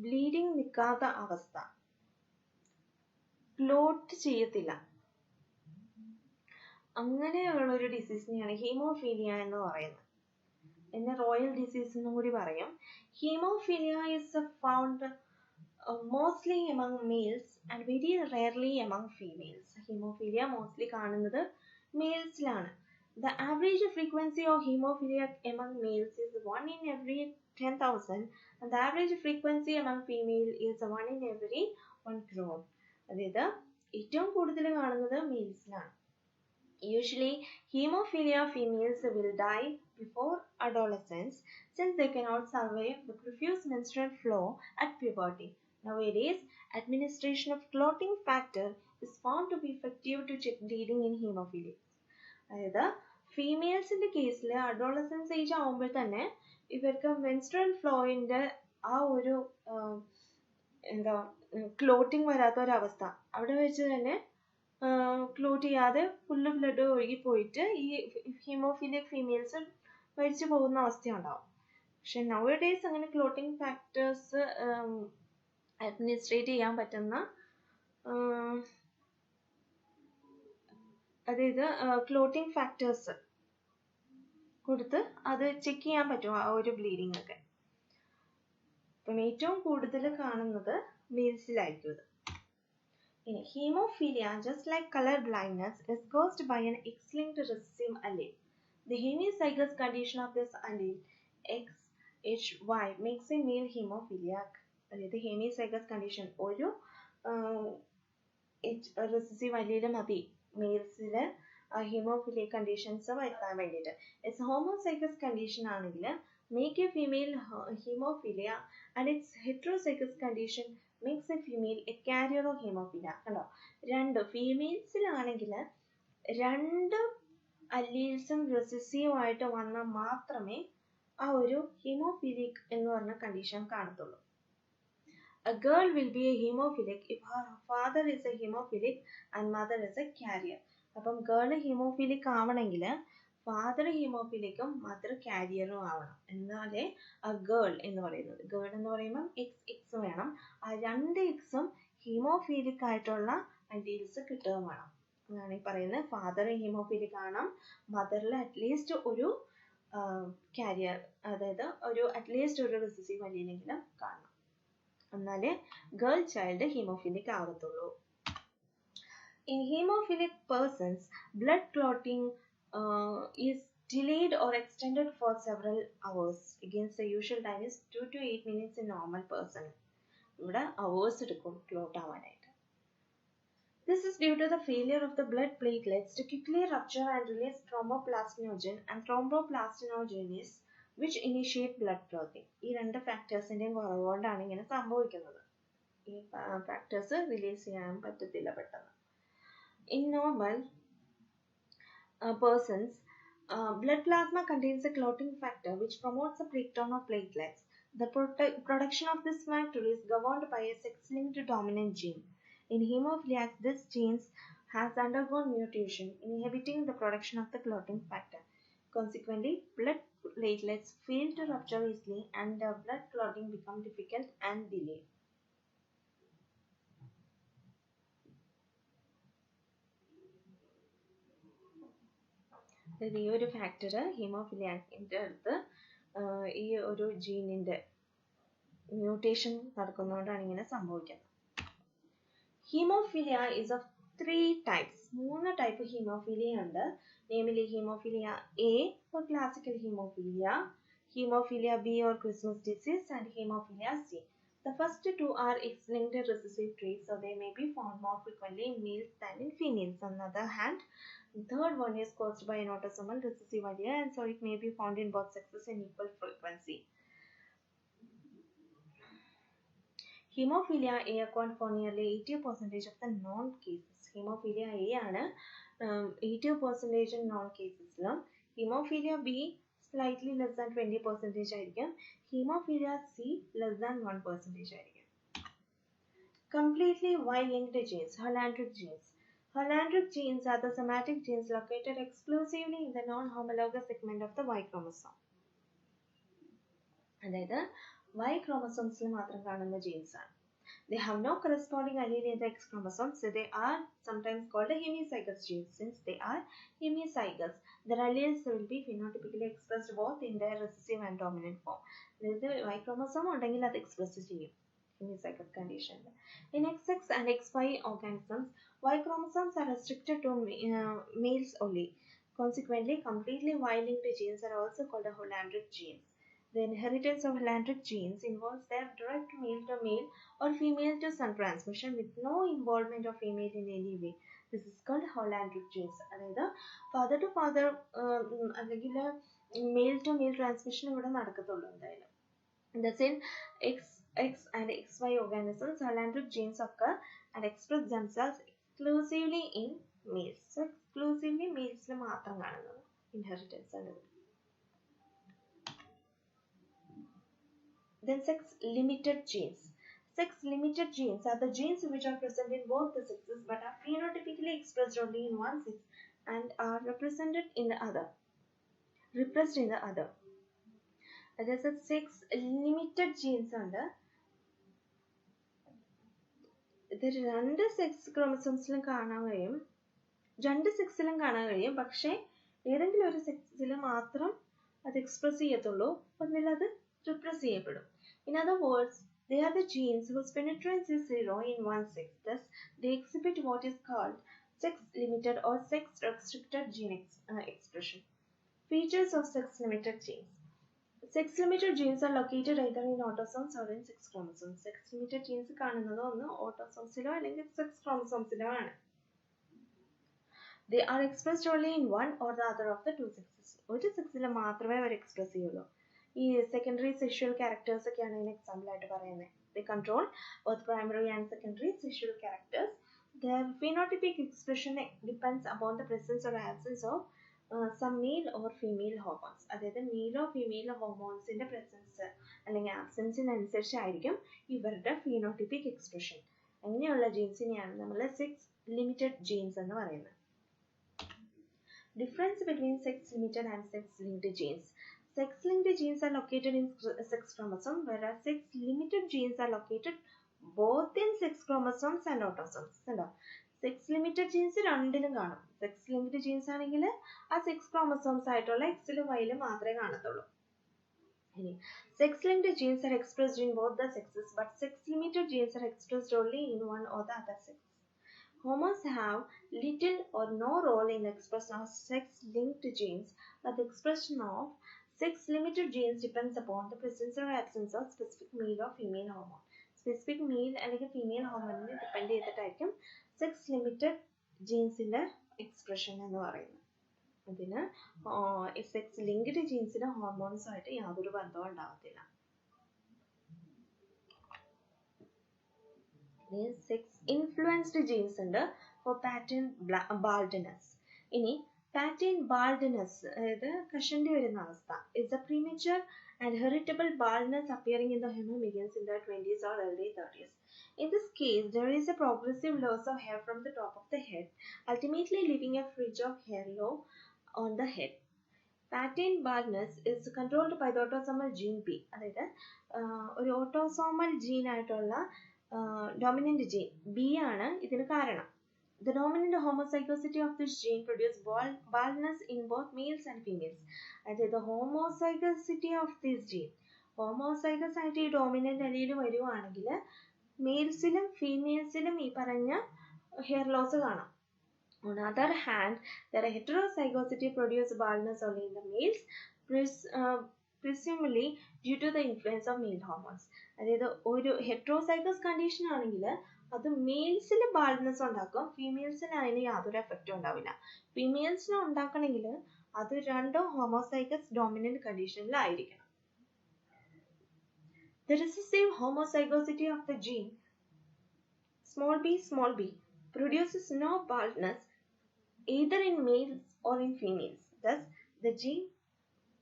bleeding നിൽക്കാത്ത അവസ്ഥ, clot ചെയ്യത്തില്ല, അങ്ങനെയുള്ള ഒരു ഡിസീസിനെയാണ് haemophilia എന്ന് പറയുന്നത്. എന്നെ royal disease എന്നും കൂടി പറയും. Haemophilia is found mostly among males and very rarely among females. Haemophilia mostly കാണുന്നത് മെയിൽസിലാണ്. The average frequency of hemophilia among males is 1 in every 10,000 and the average frequency among female is 1 in every 1 crore. അതായത് ഏറ്റവും കൂടുതൽ കാണുന്നത് മെയിൽസിലാണ്. Usually, hemophilia females will die before adolescence since they cannot survive the profuse menstrual flow at puberty. Nowadays, administration of clotting factor is found to be effective to check bleeding in hemophiliacs. അതായത് ഫീമെയിൽസിന്റെ കേസിൽ adolescence age ആവുമ്പോൾ തന്നെ ഇവർക്ക് menstrual ഫ്ലോയിന്റെ ആ ഒരു എന്താ clotting വരാത്ത ഒരവസ്ഥ അവിടെ വെച്ച് തന്നെ ക്ലോട്ട് ചെയ്യാതെ ഫുള്ള് ബ്ലഡ് ഒഴുകി പോയിട്ട് ഈ ഹീമോഫീലിയക് ഫീമെയിൽസ് മരിച്ചു പോകുന്ന അവസ്ഥയുണ്ടാവും. പക്ഷെ നൗ ഡേയ്സ് അങ്ങനെ ക്ലോട്ടിങ് ഫാക്ടേഴ്സ് അഡ്മിനിസ്ട്രേറ്റ് ചെയ്യാൻ പറ്റുന്ന അതായത് ക്ലോട്ടിങ് ഫാക്ടേഴ്സ് കൊടുത്ത് അത് ചെക്ക് ചെയ്യാൻ പറ്റും ആ ഒരു ബ്ലീഡിംഗ് ഒക്കെ. അപ്പം ഏറ്റവും കൂടുതൽ കാണുന്നത് മെയിൽസിലായിരിക്കും ഇത്. Hemophilia, just like color blindness, is caused by an X-linked recessive allele. The hemizygous condition of this allele, XHY, makes a male hemophiliac. The hemizygous condition ഒരു recessive allele മതി മെയിൽസിലെ ഹീമോഫിലിക് കണ്ടീഷൻസ് വരുത്താൻ വേണ്ടിയിട്ട്. ഇറ്റ്സ് ഹോമോസൈഗസ് കണ്ടീഷൻ ആണെങ്കിൽ make A female haemophilia and it's heterozygous condition makes A female A carrier of haemophilia. കണ്ടോ, രണ്ട് ഫീമെയിൽസിലാണെങ്കിൽ രണ്ട് അല്ലീൽസും recessive ആയിട്ട് വന്നാൽ മാത്രമേ ആ ഒരു ഹീമോഫിലിക് എന്ന് പറഞ്ഞ കണ്ടീഷൻ കാണത്തുള്ളൂ. A girl will be a hemophilic if her father is a hemophilic and mother is a carrier. അപ്പം ഗേൾ ഹീമോഫിലിക് ആവണമെങ്കിൽ ഫാദർ ഹീമോഫിലിക്കും മദർ കാരിയറും ആവണം, എന്നാലേ ആ ഗേൾ എന്ന് പറയുന്നത്. ഗേൾ എന്ന് പറയുമ്പം എക്സ് വേണം, ആ രണ്ട് എക്സും ഹീമോഫിലിക് ആയിട്ടുള്ള അല്ലീൽസ് കിട്ടുകയും വേണം. അതാണ് ഈ പറയുന്നത്. ഫാദർ ഹീമോഫിലിക് ആവണം, മദറിൽ അറ്റ്ലീസ്റ്റ് ഒരു കാരിയർ, അതായത് അറ്റ്ലീസ്റ്റ് ഒരു റിസസീവ് അല്ലീലെങ്കിലും കാണണം, എന്നാലേ ഗേൾ ചൈൽഡ് ഹീമോഫിലിക് ആവത്തുള്ളൂ. In hemophilic persons, blood clotting is delayed or extended for several hours. Against the usual time is 2 to 8 minutes in normal person. ഇവിടെ hours എടുക്കും clot ആവാനായിട്ട്. This is due to the failure of the blood platelets to quickly rupture and release thromboplasminogen and thromboplastinogenies, which initiate blood clotting. ഈ രണ്ട് ഫാക്ടേഴ്സിന്റെയും കുറവുകൊണ്ടാണ് ഇങ്ങനെ സംഭവിക്കുന്നത്. ഈ factors release ചെയ്യാൻ പറ്റത്തില്ല പെട്ടെന്ന്. In normal persons, blood plasma contains a clotting factor which promotes the breakdown of platelets. The production of this factor is governed by a sex-linked dominant gene. In hemophiliacs, this gene has undergone mutation, inhibiting the production of the clotting factor. Consequently, blood platelets fail to rupture easily and blood clotting becomes difficult and delayed. ഈ ഒരു factor ഹീമോഫിലിയാക്കിൻ്റെ അടുത്ത് ഈ ഒരു ജീനിൻ്റെ mutation നടക്കുന്നതുകൊണ്ടാണ് ഇങ്ങനെ സംഭവിക്കുന്നത്. Haemophilia is of 3 types. 3 type haemophilia ഉണ്ട്. Namely haemophilia A or classical hemophilia, hemophilia B or Christmas disease, and hemophilia C. The first two are X-linked recessive traits, so they may be found more frequently in males than in females. On the other hand, the third one is caused by an autosomal recessive allele, and so it may be found in both sexes in equal frequency. Hemophilia A account for nearly 80% of the known cases. Hemophilia A ആണ് 80% known cases. Hemophilia B slightly less than 20% ആയിരിക്കും. Hemophilia C less than 1% ആയിരിക്കും. Completely Y-linked genes, holandric genes. Holandric genes are the somatic genes located exclusively in the non-homologous segment of the Y chromosome. അതായത് Y chromosomes മാത്രം കാണുന്ന genes ആണ്. They have no corresponding allele in the X chromosome, so they are sometimes called a hemizygous genes. Since they are hemizygous, their alleles will be phenotypically expressed both in their recessive and dominant form. അതായത് Y chromosome ഉണ്ടെങ്കിൽ അത് express ചെയ്യും hemizygous condition. In XX and XY organisms, Y chromosomes are restricted to males only. Consequently, completely Y-linked genes are also called a holandric genes. The inheritance of holandric genes involves their direct male-to-male or female-to-son transmission with no involvement of female in any way. This is called Hollandric genes. അതായത് father to father അല്ലെങ്കിൽ male to male transmission ഇവിടെ നടക്കത്തുള്ളൂ എന്തായാലും. Thus in X and XY organisms, Hollandric genes occur and express themselves exclusively in males. So exclusively males ൽ മാത്രം കാണുന്നത് inheritance ആണ്. Then sex-limited genes. Sex-limited genes are the genes which are present in both the sexes but are phenotypically expressed only in one sex and are represented in the other. Repressed in the other. അതായത് sex-limited genes ഉണ്ട്. ഇത് രണ്ട് sex ക്രോമസോംസിലും കാണാൻ കഴിയും, രണ്ട് സെക്സിലും കാണാൻ കഴിയും, പക്ഷേ ഏതെങ്കിലും ഒരു സെക്സിൽ മാത്രം അത് എക്സ്പ്രസ് ചെയ്യത്തുള്ളൂ, ഒന്നിൽ അത് repress ചെയ്യപ്പെടും. In other words, they are the genes whose penetrance is 0 in one sex. Thus, they exhibit what is called sex-limited or sex-restricted gene expression. Features of sex-limited genes. Sex-limited genes are located either in autosomes or in sex chromosomes. Sex-limited genes കാണുന്നത് ഒന്ന് ഓട്ടോസോംസിലോ അല്ലെങ്കിൽ sex ക്രോമസോംസിലോ ആണ്. They are expressed only in one or the other of the two sexes. ഒരു സെക്സിൽ മാത്രമേ അവർ express ചെയ്യുള്ളൂ. ഈ secondary sexual characters ഒക്കെയാണ് ഇതിന് എക്സാമ്പിൾ ആയിട്ട് പറയുന്നത്. They control both primary and secondary sexual characters. Their phenotypic expression depends upon the presence or absence of some male or female hormones. അതായത് മെയിലോ ഫീമെയിലോ ഹോർമോൺസിന്റെ presence അല്ലെങ്കിൽ ആബ്സെൻസിനനുസരിച്ചായിരിക്കും ഇവരുടെ ഫീനോട്ടിപ്പിക് എക്സ്പ്രഷൻ. അങ്ങനെയുള്ള ജീൻസിനെയാണ് നമ്മൾ സെക്സ് ലിമിറ്റഡ് ജീൻസ് എന്ന് പറയുന്നത്. Difference between sex-limited and sex-linked genes. Sex-linked genes are located in sex chromosome, whereas sex-limited genes are located both in sex chromosomes and autosomes. Sex-limited genes രണ്ടിലും കാണും. Sex-linked genes ആണെങ്കിൽ ആ sex chromosomes ആയിട്ടുള്ള എക്സിലും വൈയിലും മാത്രമേ കാണത്തുള്ളൂ. Sex-linked genes are expressed in both the sexes, but sex-limited genes are expressed only in one or the other sex. Hormones have little or no role in the expression of sex-linked genes, but the expression of sex-limited genes depends upon the presence or absence of specific male or female hormone. Specific male അല്ലെങ്കിൽ female hormone depend ചെയ്തിട്ടായിരിക്കും sex limited ജീൻസിന്റെ expression എന്ന് പറയുന്നത്. അതിന് sex linked ജീൻസിന് ഹോർമോൺസുമായിട്ട് യാതൊരു ബന്ധവും ഉണ്ടാവത്തില്ല. Sex influenced jeans ഉണ്ട് ഫോർ പാറ്റേൺ ബാൾഡ്നെസ്. ഇനി പാറ്റേൺ ബാൾഡ്നെസ് അതായത് കഷണ്ടി വരുന്ന അവസ്ഥ is a premature and heritable baldness appearing in the human beings in their 20s or early 30s. In this case, there is a progressive loss of hair from the top of the head, ultimately leaving a fringe of hair low on the head. Pattern baldness is controlled by the autosomal gene P. അതായത് ഒരു autosomal gene ആയിട്ടുള്ള dominant gene B ആണ് ഇതിന് കാരണം. The dominant homozygosity of this gene produces baldness in both males and females. അതായത് homozygosity of this gene, homozygous ആയിട്ട് ഈ dominant അലീൽ വരുവാണെങ്കിൽ മെയിൽസിലും ഫീമെയിൽസിലും ഈ പറഞ്ഞ ഹെയർ ലോസ് കാണാം. On the other hand, the heterozygosity produces baldness only in the males, presumably due to the influence of male hormones. അതായത് ഒരു heterozygous condition ആണെങ്കിൽ അത് മെയിൽസിൽ ബാൾഡ്നെസ് ഉണ്ടാക്കും, ഫീമെയിൽസിന് അതിന് യാതൊരു എഫക്റ്റും ഉണ്ടാവില്ല. ഫീമെയിൽസിന് ഉണ്ടാക്കണമെങ്കിൽ അത് രണ്ടോ ഹോമോസൈഗസ് ഡോമിനന്റ് കണ്ടീഷനിലായിരിക്കണം. The recessive homozygosity of the gene small b produces no baldness either in males or in females. Thus, the gene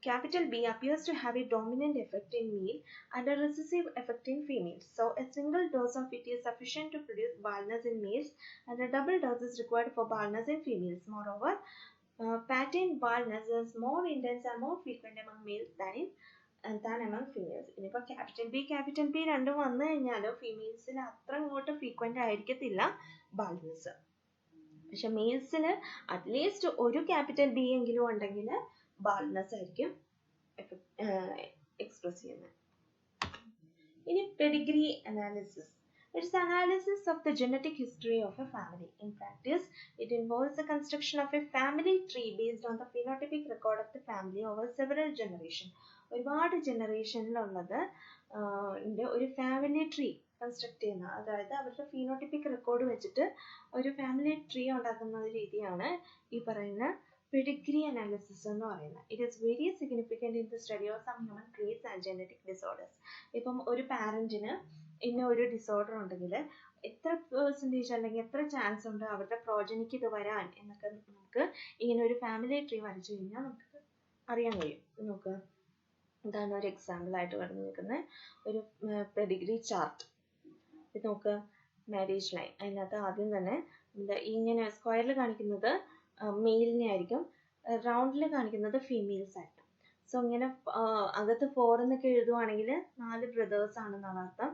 capital B appears to have a dominant effect in male and a recessive effect in females. So, a single dose of it is sufficient to produce baldness in males, and a double dose is required for baldness in females. Moreover, pattern baldness is more intense and more frequent among males than among females. ഇനിയിപ്പോൾ capital B രണ്ടും വന്നു കഴിഞ്ഞാലും ഫീമെയിൽസിൽ അത്ര അങ്ങോട്ട് frequent ആയിരിക്കത്തില്ല ബാൾഡ്നസ്. പക്ഷെ മെയിൽസിൽ at least ഒരു capital B എങ്കിലും ഉണ്ടെങ്കിൽ ബാൾഡ്നസ് ആയിരിക്കും എക്സ്പ്രസ് ചെയ്യുന്നത്. ഇനി Pedigree analysis. It's analysis of the genetic history of a family. In practice, it involves the construction of a family tree based on the phenotypic record of the family over several generations. ഒരുപാട് ജനറേഷനിലുള്ളത് ഒരു family tree construct ചെയ്യുന്നത്. അതായത് അവരുടെ phenotypic record വെച്ചിട്ട് ഒരു family tree ഉണ്ടാക്കുന്ന ഒരു രീതിയാണ് ഈ പറയുന്ന പെഡിഗ്രി അനാലിസിസ് എന്ന് പറയുന്നത്. It is very significant in the study of some human traits and genetic disorders. ഇപ്പം ഒരു പാരന്റിന് ഇന്ന ഒരു ഡിസോർഡർ ഉണ്ടെങ്കിൽ എത്ര പെർസെൻറ്റേജ് അല്ലെങ്കിൽ എത്ര ചാൻസ് ഉണ്ട് അവരുടെ പ്രോജനിക്ക് ഇത് വരാൻ എന്നൊക്കെ നമുക്ക് ഇങ്ങനെ ഒരു ഫാമിലി ട്രീ വരച്ചു കഴിഞ്ഞാൽ നമുക്ക് അറിയാൻ കഴിയും. നോക്കുക, ഇതാണ് ഒരു എക്സാമ്പിൾ ആയിട്ട് കടന്നു നിൽക്കുന്ന ഒരു പെഡിഗ്രി ചാർട്ട്. ഇത് നോക്കുക, മാരേജ് ലൈൻ. അതിനകത്ത് ആദ്യം തന്നെ ഇങ്ങനെ സ്ക്വയറിൽ കാണിക്കുന്നത് മെയിലിനെ ആയിരിക്കും, റൗണ്ടിൽ കാണിക്കുന്നത് ഫീമെയിൽസ് ആയിരിക്കും. സോ ഇങ്ങനെ അകത്ത് 4 എന്നൊക്കെ എഴുതുവാണെങ്കിൽ 4 ബ്രദേഴ്സ് ആണെന്നാണ് അർത്ഥം.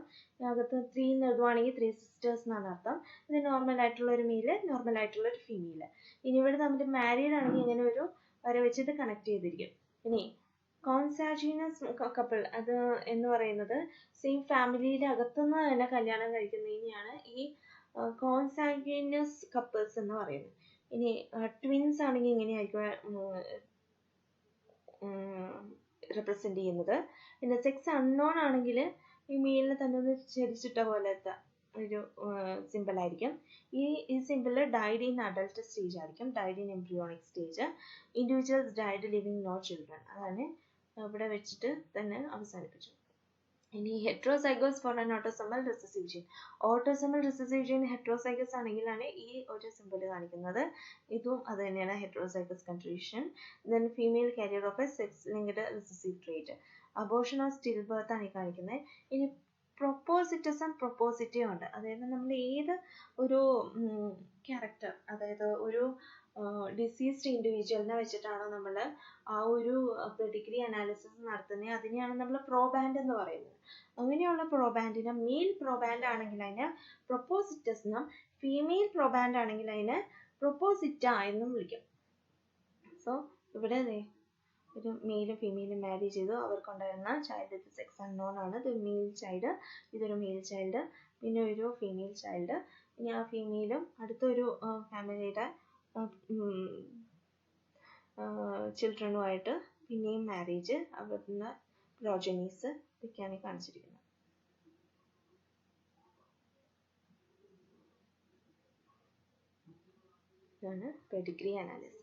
അകത്ത് 3 എന്ന് എഴുതുവാണെങ്കിൽ 3 സിസ്റ്റേഴ്സ് എന്നാണ് അർത്ഥം. ഇത് നോർമൽ ആയിട്ടുള്ള ഒരു മെയില്, നോർമൽ ആയിട്ടുള്ള ഒരു ഫീമെയില്. ഇനി ഇവിടെ നമ്മൾ മാരീഡ് ആണെങ്കിൽ ഇങ്ങനെ ഒരു വര വെച്ചിട്ട് കണക്ട് ചെയ്തിരിക്കും. ഇനി കോൺസാജീനസ് കപ്പിൾ അത് എന്ന് പറയുന്നത് സെയിം ഫാമിലിയുടെ അകത്തുനിന്ന് തന്നെ കല്യാണം കഴിക്കുന്നതിനെയാണ് ഈ കോൺസാജീനസ് കപ്പിൾസ് എന്ന് പറയുന്നത്. ഇനി ട്വിൻസ് ആണെങ്കിൽ ഇങ്ങനെയായിരിക്കും റെപ്രസെന്റ് ചെയ്യുന്നത്. പിന്നെ സെക്സ് അൺനോൺ ആണെങ്കിൽ ഈ മെയിലിനെ തന്നെ ഒന്ന് ചരിച്ചിട്ട പോലത്തെ ഒരു സിമ്പിൾ ആയിരിക്കും. ഈ simple died in adult stage ആയിരിക്കും, died in embryonic stage. Individuals died living no children, അതാണ് ഇവിടെ വെച്ചിട്ട് തന്നെ അവസാനിപ്പിച്ചു. ഇനി heterozygous for an autosomal recessive gene. Autosomal recessive gene heterozygous ആണെങ്കിലാണ് ഈ ഒരു സിമ്പിൾ കാണിക്കുന്നത്. ഇതും അത് തന്നെയാണ് heterozygous condition. Then female carrier of a sex linked recessive trait. Abortion of stillbirth ആണ് ഈ കാണിക്കുന്നത്. ഇനി പ്രൊപ്പോസിറ്റസും പ്രൊപ്പോസിറ്റീവും ഉണ്ട്. അതായത് നമ്മൾ ഏത് ഒരു ക്യാരക്ടർ, അതായത് ഒരു ഡിസീസ്ഡ് ഇൻഡിവിജ്വലിനെ വെച്ചിട്ടാണോ നമ്മൾ ആ ഒരു പെഡിഗ്രി അനാലിസിസ് നടത്തുന്നത്, അതിനെയാണ് നമ്മൾ പ്രോബാൻഡ് എന്ന് പറയുന്നത്. അങ്ങനെയുള്ള പ്രോബാൻഡിനെ മെയിൽ പ്രോബാൻഡ് ആണെങ്കിൽ അതിനെ പ്രൊപ്പോസിറ്റസ് എന്നും ഫീമെയിൽ പ്രോബാൻഡ് ആണെങ്കിൽ അതിനെ പ്രൊപ്പോസിറ്റ എന്നും വിളിക്കും. സോ ഇവിടെ ഒരു മെയിലും ഫീമെയിലും മാരി ചെയ്തു, അവർക്കുണ്ടായിരുന്ന ചൈൽഡ് ഇത് സെക്സ് അൺനോൺ ആണ്. ഇത് മെയിൽ ചൈൽഡ്, ഇതൊരു മെയിൽ ചൈൽഡ്, പിന്നെ ഒരു ഫീമെയിൽ ചൈൽഡ്. ഇനി ആ ഫീമെയിലും അടുത്തൊരു ഫാമിലിയുടെ ചിൽഡ്രനുമായിട്ട് പിന്നെയും മാരേജ്, അവരുടെ പ്രോജനീസ് ഇതൊക്കെയാണ് കാണിച്ചിരിക്കുന്നത്. ഇതാണ് പെഡിഗ്രി അനാലിസിസ്.